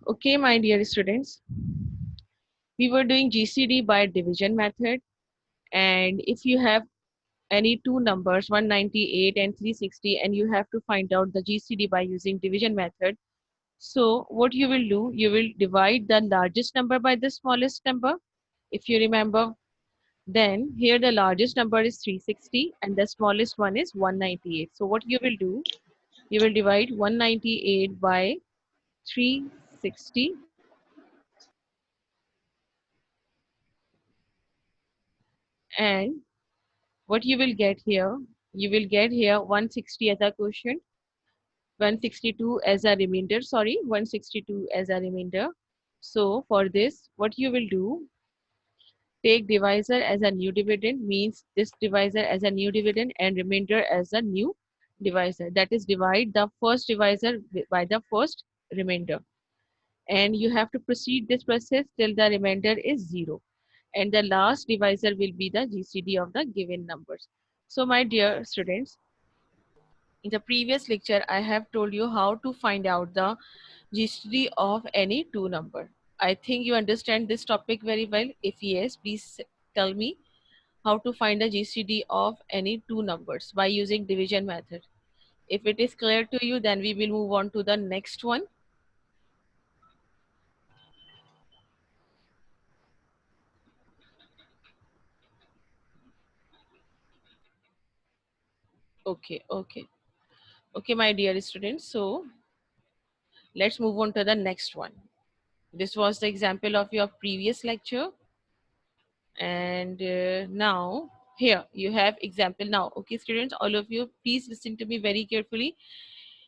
Okay, my dear students, we were doing GCD by division method, and if you have any two numbers 198 and 360 and you have to find out the GCD by using division method, so what you will do, you will divide the largest number by the smallest number. If you remember, then here the largest number is 360 and the smallest one is 198. So what you will do, you will divide 198 by 360, and what you will get here, you will get here 160 as a quotient, 162 as a remainder, sorry, 162 as a remainder. So for this, what you will do, take divisor as a new dividend, means this divisor as a new dividend and remainder as a new divisor. That is, divide the first divisor by the first remainder. And you have to proceed this process till the remainder is 0. And the last divisor will be the GCD of the given numbers. So my dear students, in the previous lecture, I have told you how to find out the GCD of any two number. I think you understand this topic very well. If yes, please tell me how to find the GCD of any two numbers by using division method. If it is clear to you, then we will move on to the next one. Okay, okay. Okay, my dear students. So let's move on to the next one. This was the example of your previous lecture. And now here you have example now. Okay, students, all of you, please listen to me very carefully.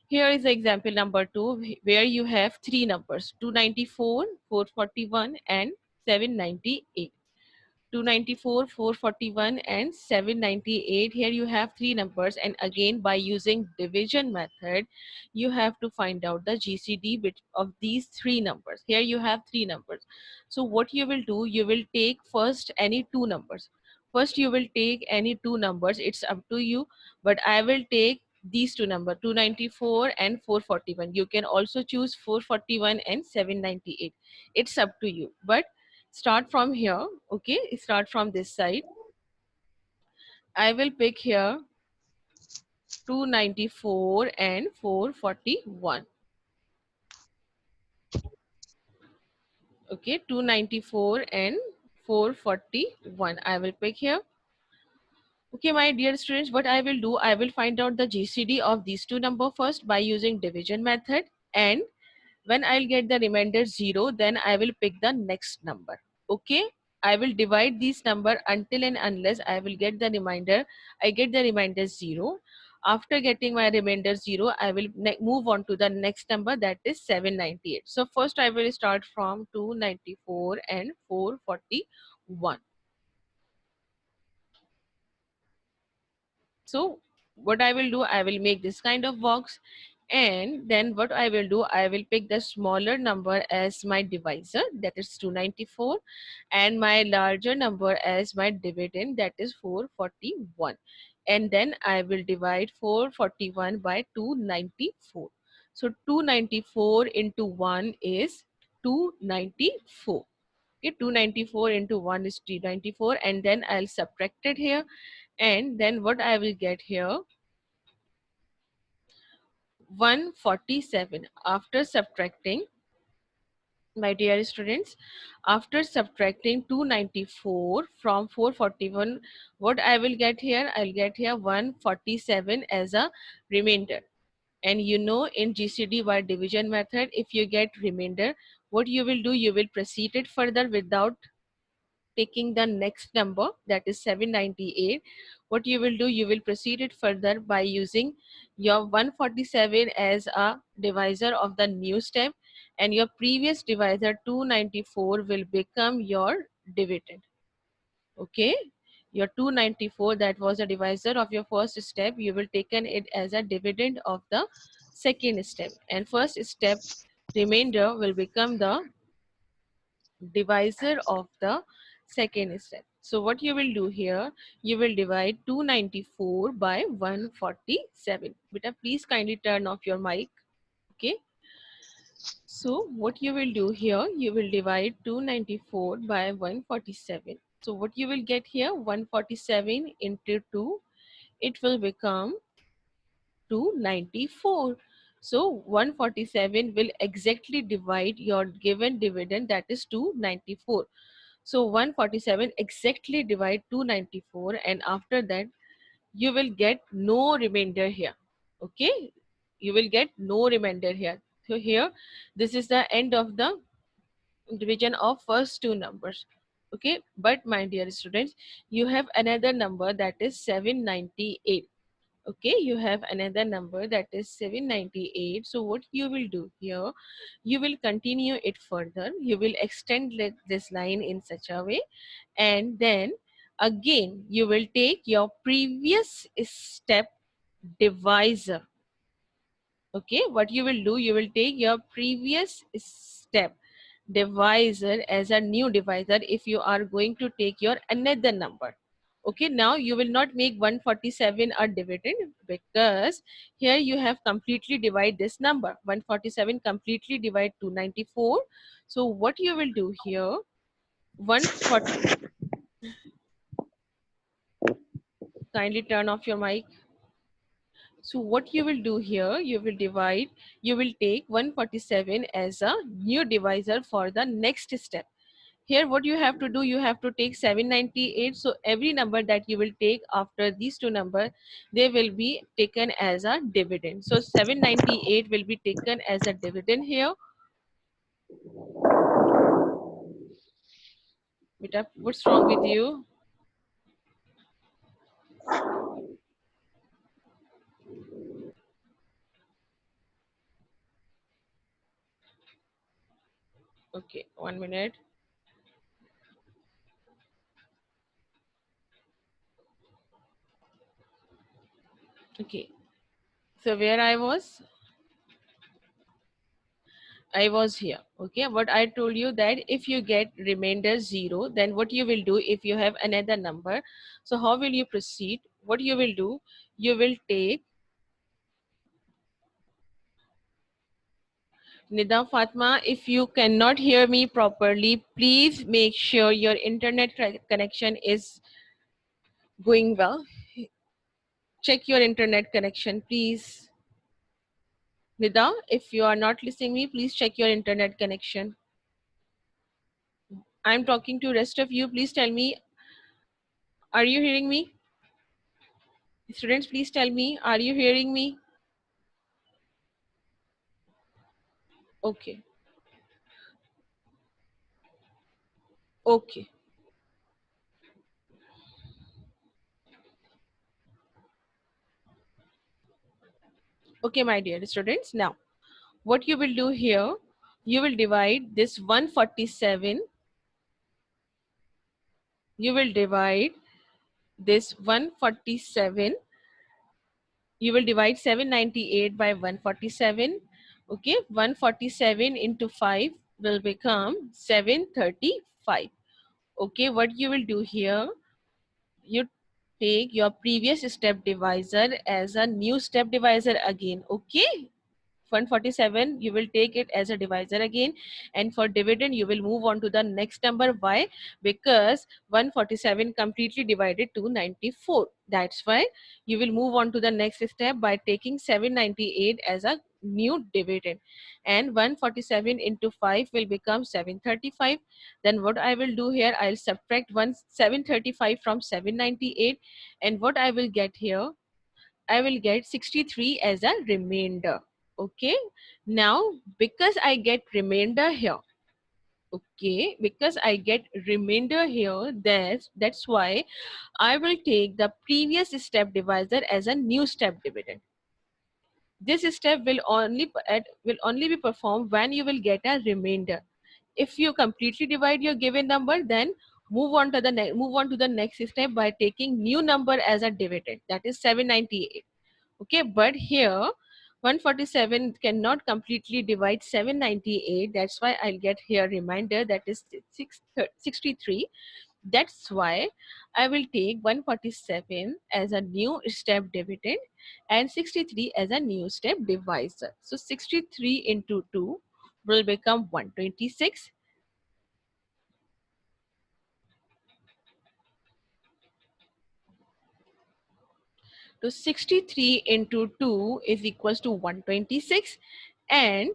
Here is the example number 2, where you have three numbers: 294, 441 and 798. 294, 441 and 798. Here you have three numbers, and again by using division method you have to find out the GCD of these three numbers. Here you have three numbers. So what you will do, you will take first any two numbers. First you will take any two numbers, it's up to you, but I will take these two numbers, 294 and 441. You can also choose 441 and 798. It's up to you, but start from here. Okay, start from this side. I will pick here 294 and 441. Okay, 294 and 441 I will pick here. Okay, my dear students, what I will do, I will find out the GCD of these two number first by using division method, and when I'll get the remainder 0, then I will pick the next number. Okay, I will divide these number until and unless I will get the remainder. I get the remainder 0. After getting my remainder 0, I will move on to the next number, that is 798. So first I will start from 294 and 441. So what I will do, I will make this kind of box, and then what I will do, I will pick the smaller number as my divisor, that is 294, and my larger number as my dividend, that is 441. And then I will divide 441 by 294. So 294 into 1 is 294. Okay, 294 into 1 is 294, and then I'll subtract it here, and then what I will get here, 147. After subtracting, my dear students, after subtracting 294 from 441, what I will get here, I'll get here 147 as a remainder. And you know, in GCD by division method, if you get remainder, what you will do, you will proceed it further without taking the next number, that is 798. What you will do, you will proceed it further by using your 147 as a divisor of the new step, and your previous divisor 294 will become your dividend. Okay, your 294, that was a divisor of your first step, you will taken it as a dividend of the second step, and first step remainder will become the divisor of the second step. So what you will do here, you will divide 294 by 147. Beta, please kindly turn off your mic. Okay. So what you will do here, you will divide 294 by 147. So what you will get here, 147 into 2, it will become 294. So 147 will exactly divide your given dividend, that is 294. So 147 exactly divide 294, and after that you will get no remainder here. Okay, you will get no remainder here. So here, this is the end of the division of first two numbers. Okay, but my dear students, you have another number, that is 798. Okay, you have another number, that is 798. So what you will do here, you will continue it further, you will extend this line in such a way, and then again you will take your previous step divisor. Okay, what you will do, you will take your previous step divisor as a new divisor if you are going to take your another number. Okay, now you will not make 147 a dividend, because here you have completely divide this number. 147 completely divide 294. So what you will do here, 140, kindly turn off your mic. So what you will do here, you will divide, you will take 147 as a new divisor for the next step. Here what you have to do, you have to take 798. So every number that you will take after these two numbers, they will be taken as a dividend. So 798 will be taken as a dividend here. Beta, what's wrong with you? Okay, 1 minute. Okay, so where I was here. Okay, what I told you, that if you get remainder 0, then what you will do if you have another number, so how will you proceed? What you will do, you will take Nida Fatma, if you cannot hear me properly, please make sure your internet connection is going well. Check your internet connection, please. Nida, if you are not listening me, please check your internet connection. I'm talking to rest of you. Please tell me, are you hearing me? Students, please tell me, are you hearing me? Okay. Okay. Okay, my dear students. Now, what you will do here, you will divide this 147. You will divide this 147. You will divide 798 by 147. Okay, 147 into 5 will become 735. Okay, what you will do here, you take your previous step divisor as a new step divisor again. Okay, 147 you will take it as a divisor again, and for dividend you will move on to the next number. Why? Because 147 completely divided 294. That's why you will move on to the next step by taking 798 as a new dividend, and 147 into 5 will become 735. Then what I will do here, I'll subtract 735 from 798, and what I will get here, I will get 63 as a remainder. Okay. Now, because I get remainder here, okay, because I get remainder here, that's why I will take the previous step divisor as a new step dividend. This step will only be performed when you will get a remainder. If you completely divide your given number, then move on to the next step by taking new number as a dividend, that is 798. Okay, but here 147 cannot completely divide 798. That's why I'll get here reminder, that is 63. That's why I will take 147 as a new step dividend and 63 as a new step divisor. So 63 into 2 will become 126. So 63 into 2 is equals to 126, and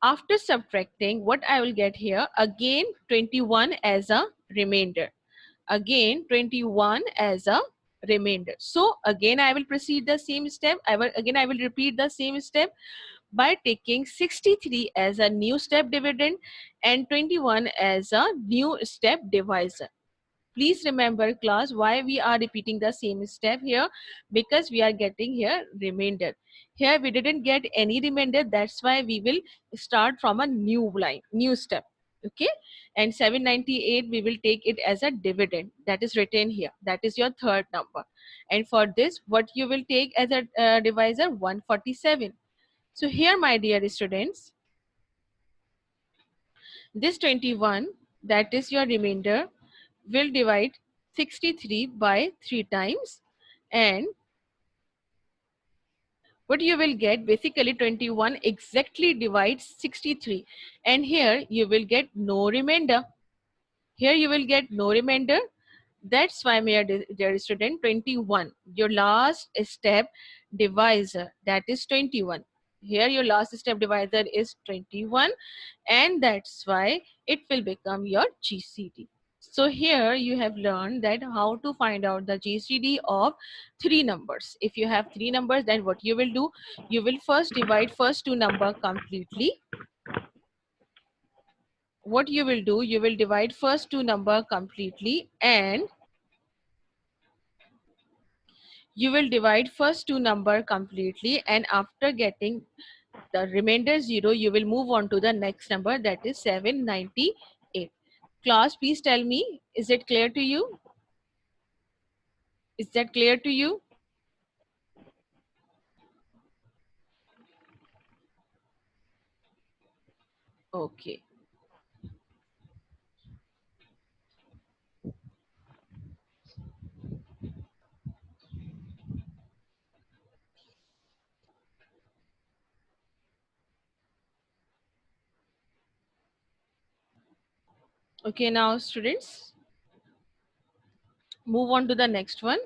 after subtracting, what I will get here, again 21 as a remainder. Again 21 as a remainder. So again I will proceed the same step. I will repeat the same step by taking 63 as a new step dividend and 21 as a new step divisor. Please remember class why we are repeating the same step here, because we are getting here remainder. Here we didn't get any remainder, that's why we will start from a new line, new step. Okay, and 798 we will take it as a dividend, that is written here, that is your third number. And for this, what you will take as a divisor, 147. So here, my dear students, this 21, that is your remainder, will divide 63 by 3 times, and what you will get, basically 21 exactly divides 63, and here you will get no remainder. Here you will get no remainder. That's why, my dear student, 21, your last step divisor, that is 21. Here your last step divisor is 21, and that's why it will become your GCD. So here you have learned that how to find out the GCD of three numbers. If you have three numbers, then what you will do, you will first divide first two number completely. What you will do, you will divide first two number completely, and you will divide first two number completely, and after getting the remainder 0, you will move on to the next number, that is 798. Class, please tell me, is it clear to you? Is that clear to you? Okay. Okay, now students, move on to the next one.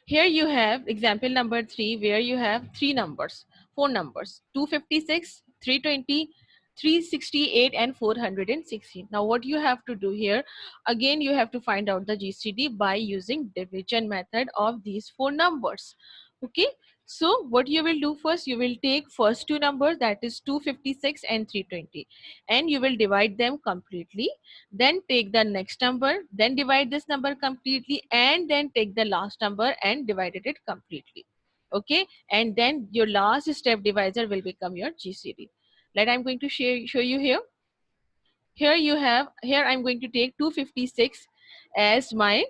Here you have example number 3, where you have four numbers, 256, 320, 368, and 416. Now what you have to do here, again you have to find out the GCD by using division method of these four numbers. Okay, so what you will do first, you will take first two numbers, that is 256 and 320, and you will divide them completely. Then take the next number, then divide this number completely, and then take the last number and divided it completely. Okay, and then your last step divisor will become your GCD. Like I'm going to show you here. Here you have, here I'm going to take 256 as my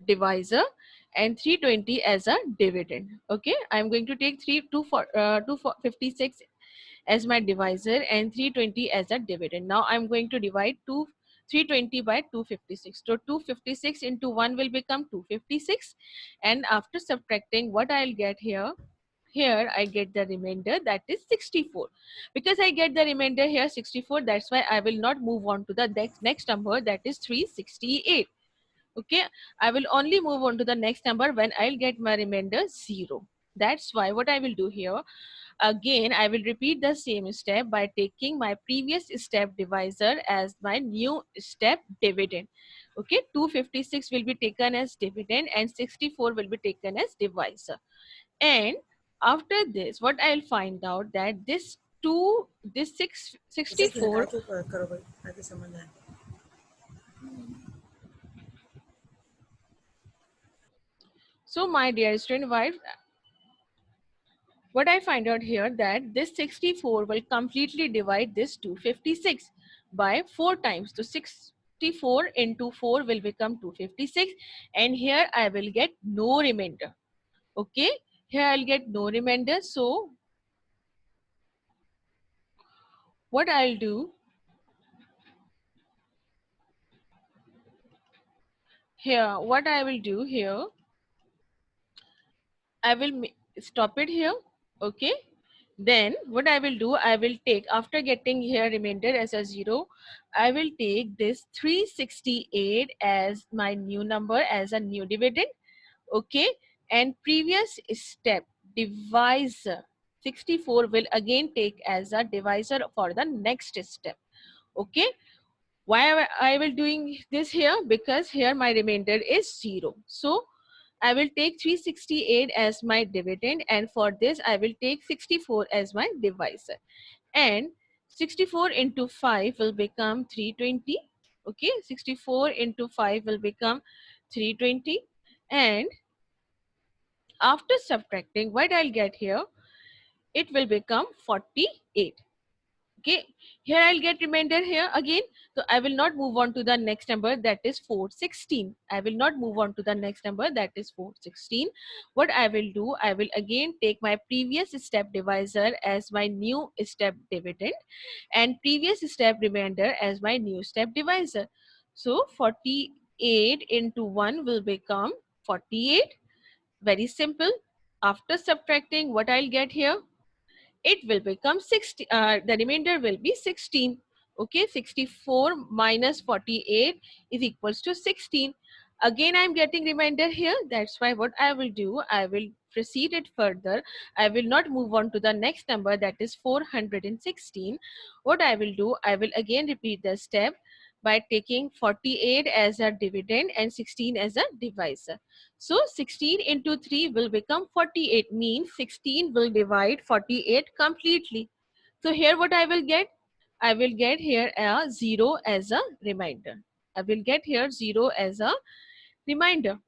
divisor and 320 as a dividend. Okay, I'm going to take 256 as my divisor and 320 as a dividend. Now I'm going to divide 320 by 256. So 256 into 1 will become 256, and after subtracting, what I'll get here, here I get the remainder, that is 64. Because I get the remainder here 64, that's why I will not move on to the next number, that is 368. Okay, I will only move on to the next number when I'll get my remainder 0. That's why what I will do here, again I will repeat the same step by taking my previous step divisor as my new step dividend. Okay, 256 will be taken as dividend and 64 will be taken as divisor. And after this, what I'll find out, that this 64. So my dear student, what I find out here, that this 64 will completely divide this 256 by 4 times. So 64 into 4 will become 256, and here I will get no remainder. Okay, here I'll get no remainder. So what I'll do here, I will stop it here. Okay, Then what I will do, I will take, after getting here remainder as a 0, I will take this 368 as my new number, as a new dividend. Okay, and previous step divisor 64 will again take as a divisor for the next step. Okay, why I will doing this here? Because here my remainder is 0. So I will take 368 as my dividend, and for this I will take 64 as my divisor. And 64 into 5 will become 320. Okay, 64 into 5 will become 320. And after subtracting, what I'll get here, it will become 48. Okay, here I'll get remainder here again. So I will not move on to the next number, that is 416. I will not move on to the next number, that is 416. What I will do, I will again take my previous step divisor as my new step dividend, and previous step remainder as my new step divisor. So 48 into 1 will become 48. Very simple. After subtracting, what I'll get here, it will become 60. The remainder will be 16. Okay, 64 minus 48 is equals to 16. Again, I'm getting remainder here. That's why what I will do, I will proceed it further. I will not move on to the next number, that is 416. What I will do, I will again repeat the step by taking 48 as a dividend and 16 as a divisor. So 16 into 3 will become 48, means 16 will divide 48 completely. So here what I will get? I will get here a 0 as a reminder. I will get here 0 as a reminder.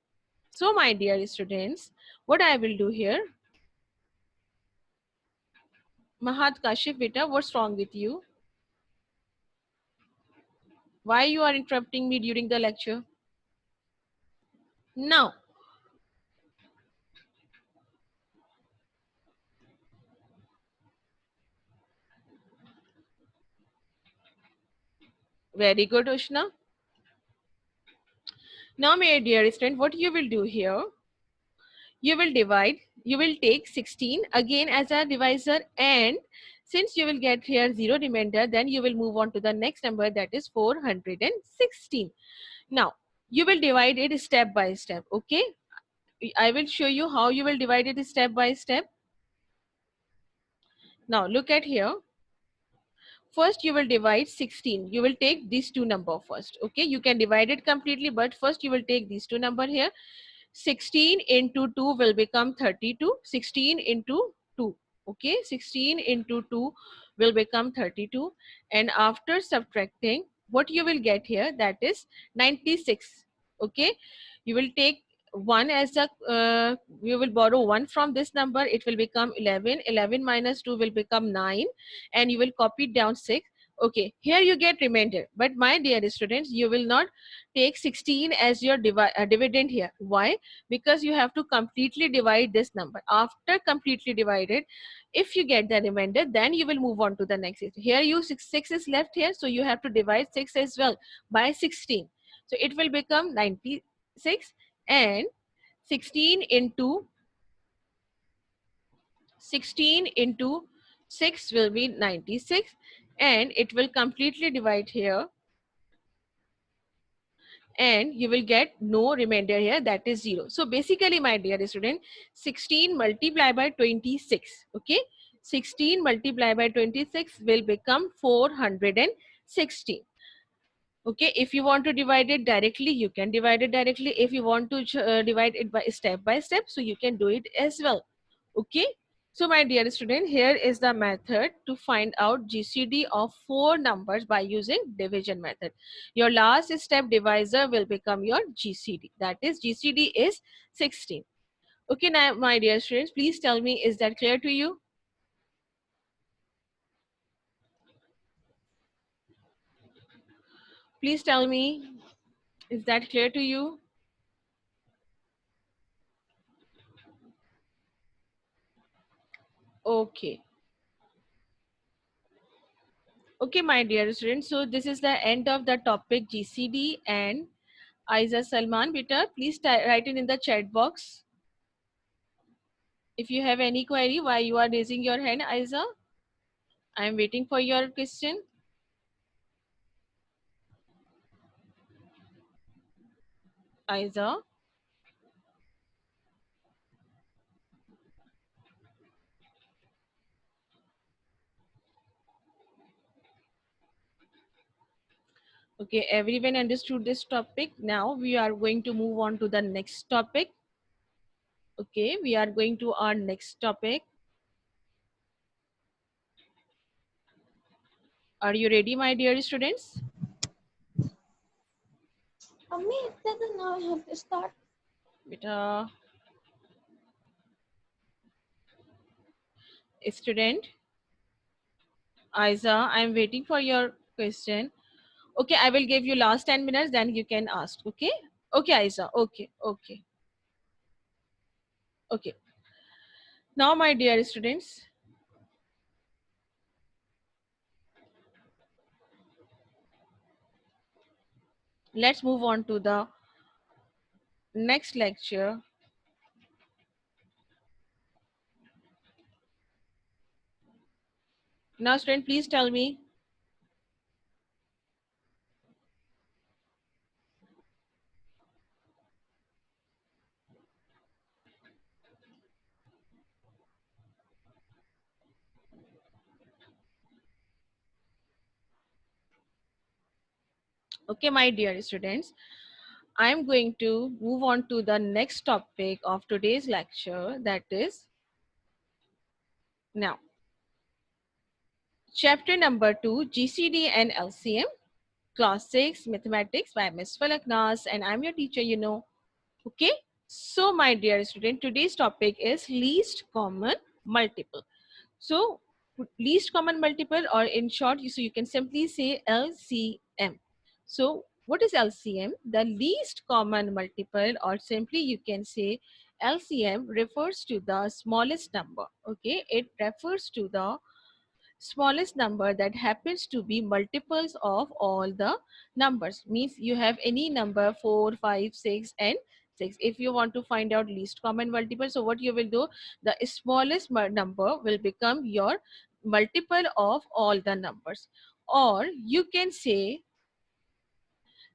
So my dear students, what I will do here, Mahat Kashif beta, what's wrong with you? Why you are interrupting me during the lecture? Now, very good, Ushna. Now, my dear student, what you will do here, you will divide, you will take 16 again as a divisor, and since you will get here 0 remainder, then you will move on to the next number, that is 416. Now, you will divide it step by step. Okay, I will show you how you will divide it step by step. Now, look at here. First, you will divide 16. You will take these two number first. Okay, you can divide it completely, but first you will take these two number here. 16 into 2 will become 32. 16 into 2. Okay, 16 into 2 will become 32. And after subtracting, what you will get here, that is 96. Okay, you will take 1 as a, you will borrow 1 from this number, it will become 11. 11 minus 2 will become 9, and you will copy down 6. Okay, here you get remainder. But my dear students, you will not take 16 as your dividend here. Why? Because you have to completely divide this number. After completely divided, if you get the remainder, then you will move on to the next. Here you 6 is left here, so you have to divide 6 as well by 16. So it will become 96, and 16 into 16 into 6 will be 96, and it will completely divide here, and you will get no remainder here, that is 0. So basically, my dear student, 16 multiplied by 26. Okay, 16 multiplied by 26 will become 460. Okay, if you want to divide it directly, you can divide it directly. If you want to divide it by step, so you can do it as well. Okay, so my dear student, here is the method to find out GCD of 4 numbers by using division method. Your last step divisor will become your GCD, that is GCD is 16. Okay, now my dear students, please tell me, is that clear to you? Please tell me, is that clear to you? Okay. Okay, my dear students, so this is the end of the topic GCD, and Aiza Salman, beta, please write it in the chat box. If you have any query, why you are raising your hand, Aiza? I am waiting for your question. Aiza? Okay, everyone understood this topic. Now we are going to move on to the next topic. Okay, we are going to our next topic. Are you ready, my dear students? Mummy, it doesn't now have to start. Beta, student, Aiza, I am waiting for your question. Okay, I will give you last 10 minutes, then you can ask. Okay? Okay, Aiza. Okay, okay, okay. Now, my dear students, let's move on to the next lecture. Now, student, please tell me. Okay, my dear students, I'm going to move on to the next topic of today's lecture, that is now chapter number 2, GCD and LCM, class 6 mathematics by Miss Falak Nas, and I'm your teacher, you know. Okay, so my dear student, today's topic is least common multiple. So least common multiple, or in short, so you can simply say LCM. So what is LCM? The least common multiple, or simply you can say LCM refers to the smallest number. Okay, it refers to the smallest number that happens to be multiples of all the numbers. Means you have any number 4, 5, 6, and 6. If you want to find out least common multiple, so what you will do, the smallest number will become your multiple of all the numbers. Or you can say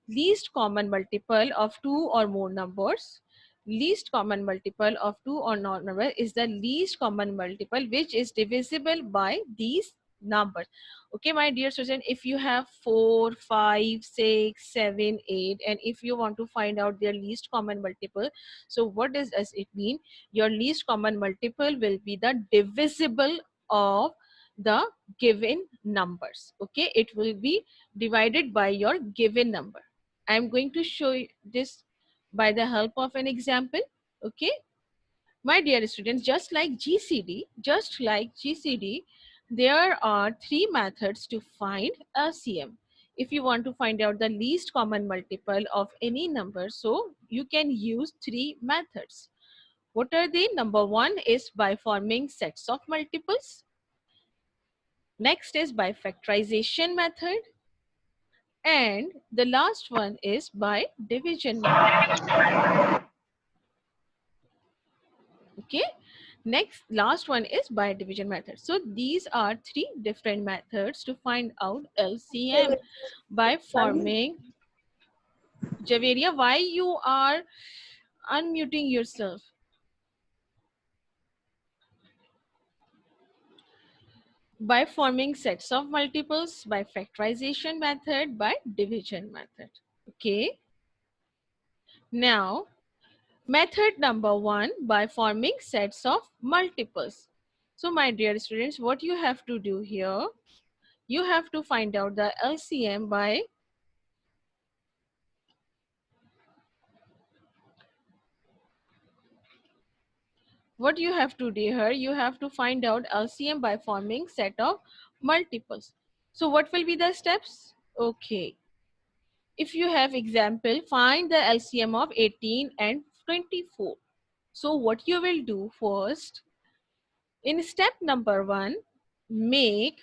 least common multiple of two or more numbers. Least common multiple of two or more numbers is the least common multiple which is divisible by these numbers. Okay, my dear student, if you have 4, 5, 6, 7, 8, and if you want to find out their least common multiple, so what does it mean? Your least common multiple will be the divisible of the given numbers. Okay, it will be divided by your given number. I'm going to show you this by the help of an example. Okay, my dear students, just like GCD, there are three methods to find LCM. If you want to find out the least common multiple of any number, so you can use three methods. What are they? Number one is by forming sets of multiples. Next is by factorization method. And the last one is by division method. Okay, next last one is by division method. So these are three different methods to find out LCM by forming. Javeria, why you are unmuting yourself? By forming sets of multiples, by factorization method, by division method. Okay, now method number one, by forming sets of multiples. So my dear students, what you have to do here, you have to find out the LCM by what you have to do here, you have to find out LCM by forming set of multiples. So what will be the steps? Okay, if you have example, find the LCM of 18 and 24. So what you will do first, in step number one, make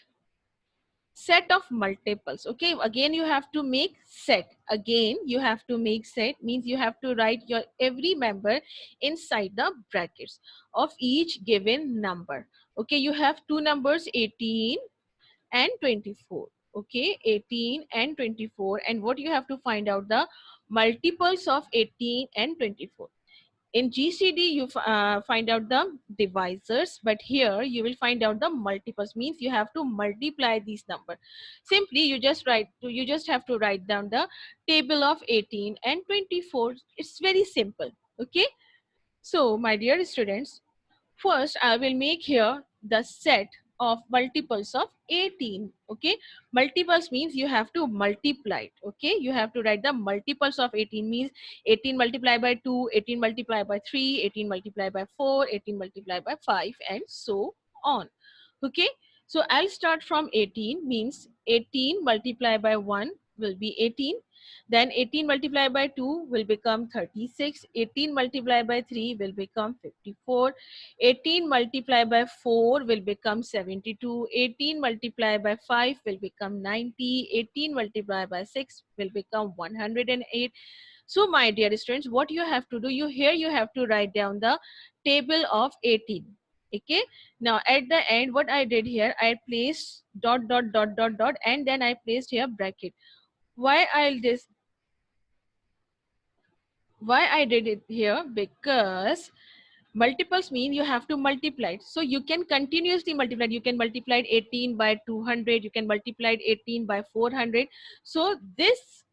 set of multiples. Okay, again you have to make set. Again you have to make set means you have to write your every member inside the brackets of each given number. Okay, you have two numbers, 18 and 24. Okay, 18 and 24, and what you have to find out the multiples of 18 and 24. In GCD you find out the divisors, but here you will find out the multiples, means you have to multiply these numbers. Simply you just have to write down the table of 18 and 24. It's very simple. Okay, so my dear students, first, I will make here the set of multiples of 18. Okay, multiples means you have to multiply it. Okay, you have to write the multiples of 18, means 18 multiplied by 2, 18 multiplied by 3, 18 multiplied by 4, 18 multiplied by 5, and so on. Okay, so I'll start from 18, means 18 multiplied by 1 will be 18. Then 18 multiplied by 2 will become 36. 18 multiplied by 3 will become 54. 18 multiplied by 4 will become 72. 18 multiplied by 5 will become 90. 18 multiplied by 6 will become 108. So my dear students, what you have to do, you have to write down the table of 18. Okay, now at the end what I did here, I placed dot dot dot dot dot, and then I placed here bracket. Why I did it here? Because multiples mean you have to multiply it. So you can continuously multiply it. You can multiply 18 by 200. You can multiply 18 by 400. So this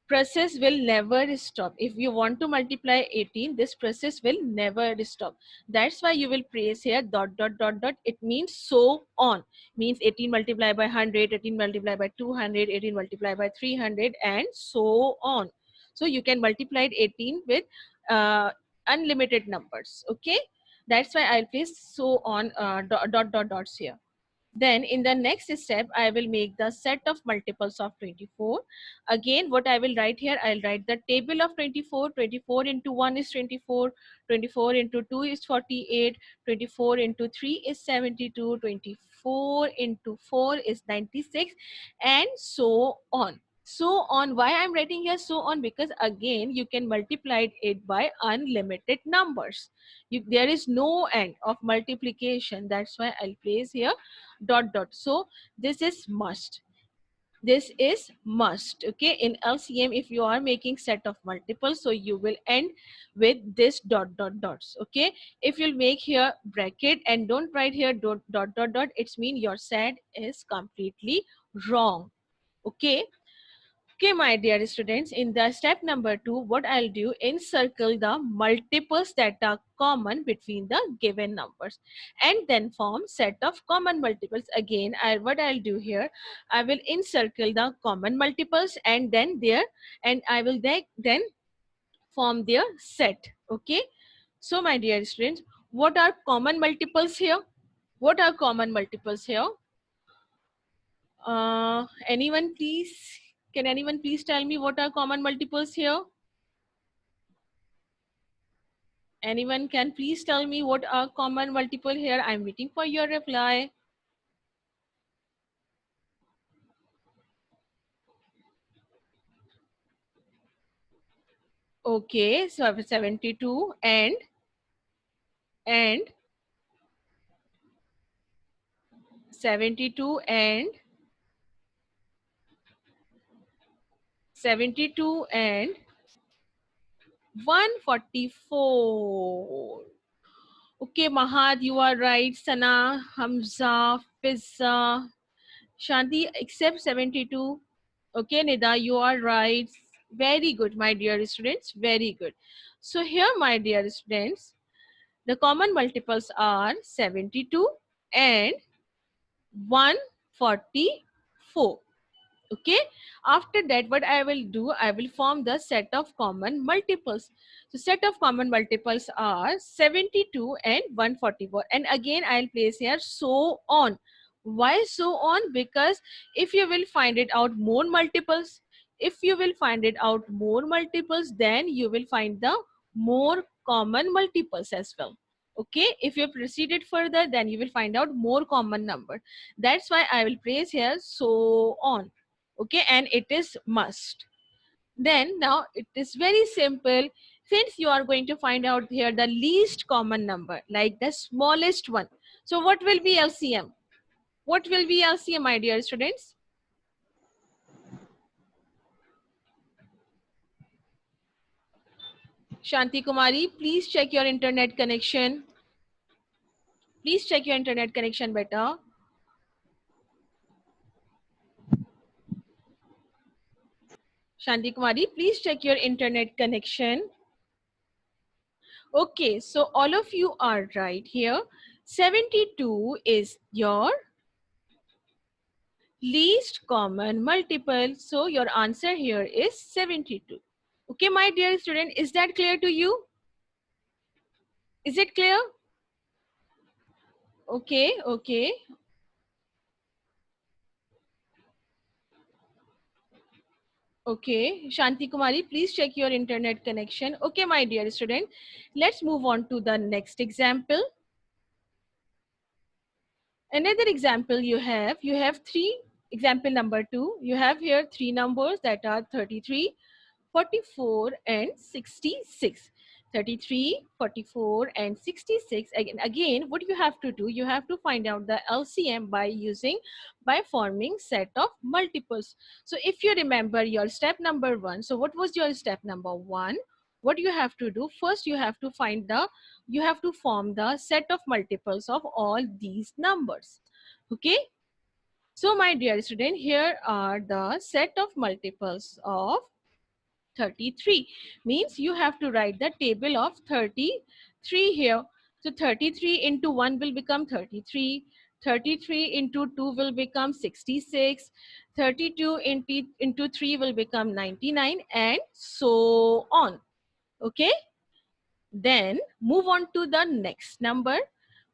process will never stop. If you want to multiply 18, this process will never stop. That's why you will place here dot dot dot dot. It means so on. Means 18 multiplied by 100, 18 multiplied by 200, 18 multiplied by 300, and so on. So you can multiply 18 with unlimited numbers. Okay, that's why I'll place so on dot dot dot dots here. Then in the next step, I will make the set of multiples of 24. Again, what I will write here, I'll write the table of 24. 24 into 1 is 24. 24 into 2 is 48. 24 into 3 is 72. 24 into 4 is 96, and so on. So on. Why I'm writing here so on? Because again, you can multiply it by unlimited numbers. There is no end of multiplication. That's why I'll place here dot dot. So this is must. This is must. Okay, in LCM, if you are making set of multiples, so you will end with this dot dot dots. Okay, if you'll make here bracket and don't write here dot dot dot dot, it's mean your set is completely wrong. Okay. Okay, my dear students, in the step number 2, what I'll do, encircle the multiples that are common between the given numbers and then form set of common multiples. Again, what I'll do here, I will encircle the common multiples and then I will then form their set. Okay. So my dear students, what are common multiples here? What are common multiples here? Anyone please? Can anyone please tell me what are common multiples here? Anyone can please tell me what are common multiple here? I'm waiting for your reply. Okay, so I have 72 and 72 and 72 and 144. Okay, Mahad, you are right. Sana, Hamza, Fizza, Shanti, except 72. Okay, Nida, you are right. Very good, my dear students. Very good. So here, my dear students, the common multiples are 72 and 144. Okay, after that what I will do, I will form the set of common multiples. So set of common multiples are 72 and 144, and again I'll place here so on. Why so on? Because if you will find it out more multiples, then you will find the more common multiples as well. Okay, if you proceeded further, then you will find out more common number. That's why I will place here so on. Okay, and it is must. Then now it is very simple. Since you are going to find out here the least common number, like the smallest one. So what will be LCM? What will be LCM, my dear students? Shanti Kumari, please check your internet connection. Please check your internet connection better. Shanti Kumari, please check your internet connection. Okay, so all of you are right here. 72 is your least common multiple. So your answer here is 72. Okay, my dear student, is that clear to you? Is it clear? Okay, okay. Okay, Shanti Kumari, please check your internet connection. Okay, my dear student, let's move on to the next example. Another example you have three, example number 2, you have here three numbers that are 33, 44 and 66. 33, 44 and 66. Again, what you have to do, you have to find out the LCM by forming set of multiples. So if you remember your step number 1, so what was your step number 1? What you have to do, first you have to form the set of multiples of all these numbers. Okay, so my dear student, here are the set of multiples of 33. Means you have to write the table of 33 here. So 33 into 1 will become 33. 33 into 2 will become 66. 32 into 3 will become 99 and so on. Okay. Then move on to the next number.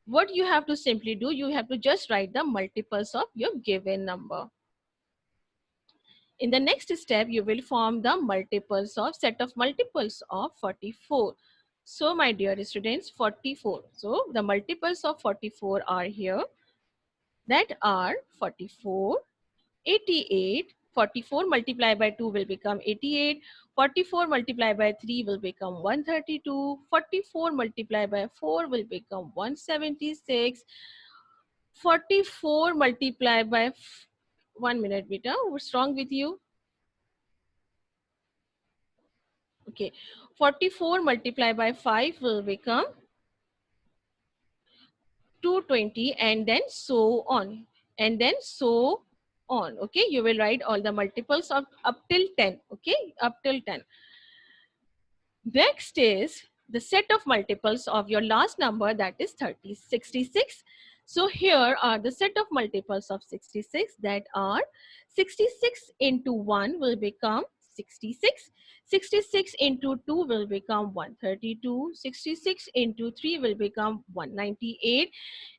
What you have to simply do, you have to just write the multiples of your given number. In the next step, you will form the set of multiples of 44. So my dear students, 44. So the multiples of 44 are here. That are 44, 88, 44 multiplied by 2 will become 88, 44 multiplied by 3 will become 132, 44 multiplied by 4 will become 176, 44 multiplied by 1 minute, beta, what's wrong with you? Okay, 44 multiplied by 5 will become 220 and then so on. And then so on. Okay, you will write all the multiples of up till 10. Okay, up till 10. Next is the set of multiples of your last number, that is 66. So here are the set of multiples of 66, that are 66 into 1 will become 66. 66 into 2 will become 132. 66 into 3 will become 198.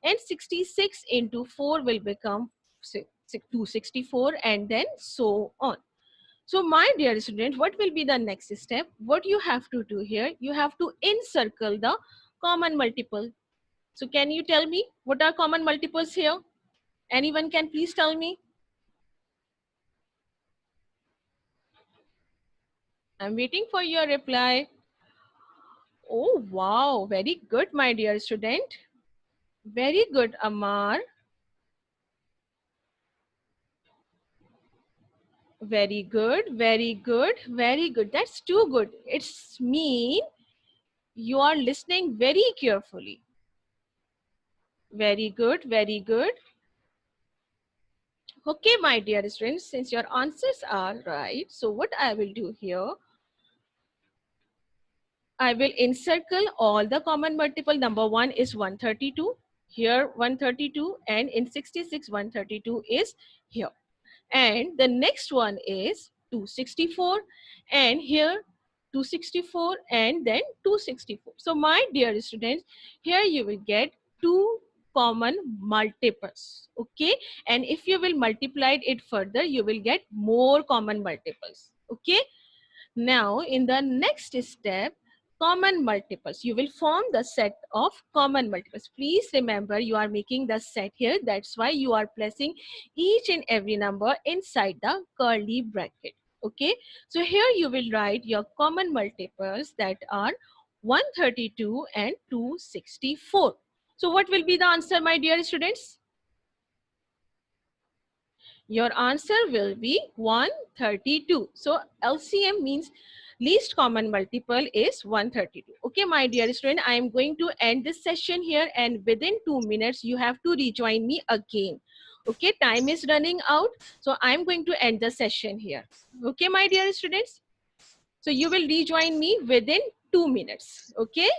And 66 into 4 will become 264 and then so on. So my dear student, what will be the next step? What you have to do here, you have to encircle the common multiple. So can you tell me what are common multiples here? Anyone can please tell me? I'm waiting for your reply. Oh, wow. Very good, my dear student. Very good, Amar. Very good, very good, very good. That's too good. It's mean you are listening very carefully. Very good, very good. Okay, my dear students, since your answers are right, so what I will do here, I will encircle all the common multiple. Number 1 is 132. Here 132 and in 66 132 is here. And the next one is 264 and here 264 and then 264. So my dear students, here you will get two common multiples. Okay, and if you will multiply it further, you will get more common multiples. Okay, now in the next step, common multiples. You will form the set of common multiples. Please remember, you are making the set here. That's why you are placing each and every number inside the curly bracket. Okay, so here you will write your common multiples, that are 132 and 264. So what will be the answer, my dear students? Your answer will be 132. So LCM means least common multiple is 132. Okay, my dear student, I am going to end this session here, and within 2 minutes you have to rejoin me again. Okay, time is running out, so I'm going to end the session here. Okay, my dear students, so you will rejoin me within 2 minutes. Okay.